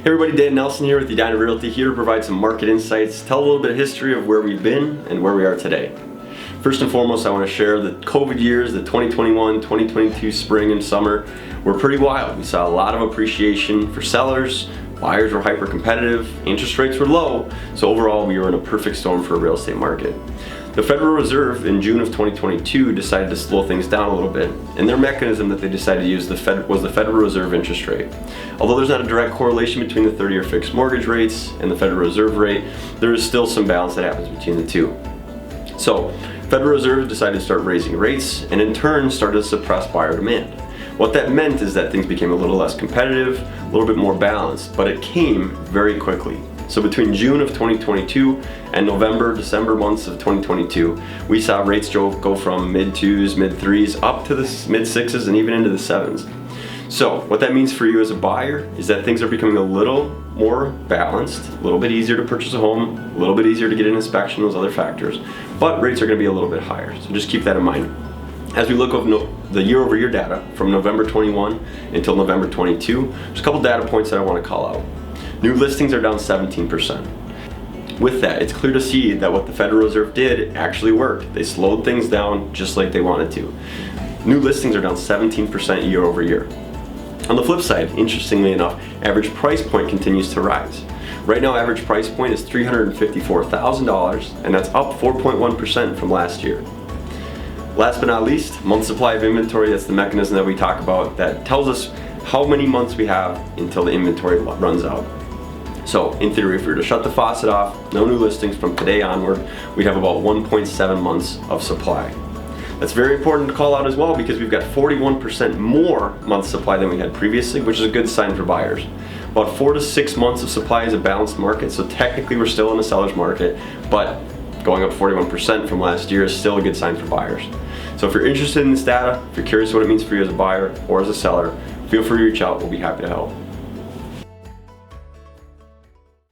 Hey everybody, Dan Nelson here with Edina Realty, here to provide some market insights, tell a little bit of history of where we've been and where we are today. First and foremost, I want to share the COVID years, the 2021, 2022 spring and summer were pretty wild. We saw a lot of appreciation for sellers, buyers were hyper competitive, interest rates were low, so overall we were in a perfect storm for a real estate market. The Federal Reserve in June of 2022 decided to slow things down a little bit, and their mechanism that they decided to use was the Federal Reserve interest rate. Although there's not a direct correlation between the 30-year fixed mortgage rates and the Federal Reserve rate, there is still some balance that happens between the two. So, Federal Reserve decided to start raising rates, and in turn started to suppress buyer demand. What that meant is that things became a little less competitive, a little bit more balanced, but it came very quickly. So between June of 2022 and November, December months of 2022, we saw rates go from mid-2s, mid-3s, up to the mid-6s and even into the 7s. So what that means for you as a buyer is that things are becoming a little more balanced, a little bit easier to purchase a home, a little bit easier to get an inspection, those other factors, but rates are going to be a little bit higher. So just keep that in mind. As we look over the year-over-year data from November 21 until November 22, there's a couple data points that I want to call out. New listings are down 17%. With that, it's clear to see that what the Federal Reserve did actually worked. They slowed things down just like they wanted to. New listings are down 17% year over year. On the flip side, interestingly enough, average price point continues to rise. Right now, average price point is $354,000, and that's up 4.1% from last year. Last but not least, month supply of inventory. That's the mechanism that we talk about that tells us how many months we have until the inventory runs out. So in theory, if we were to shut the faucet off, no new listings from today onward, we'd have about 1.7 months of supply. That's very important to call out as well because we've got 41% more month supply than we had previously, which is a good sign for buyers. About 4 to 6 months of supply is a balanced market, so technically we're still in a seller's market, but going up 41% from last year is still a good sign for buyers. So if you're interested in this data, if you're curious what it means for you as a buyer or as a seller, feel free to reach out. We'll be happy to help.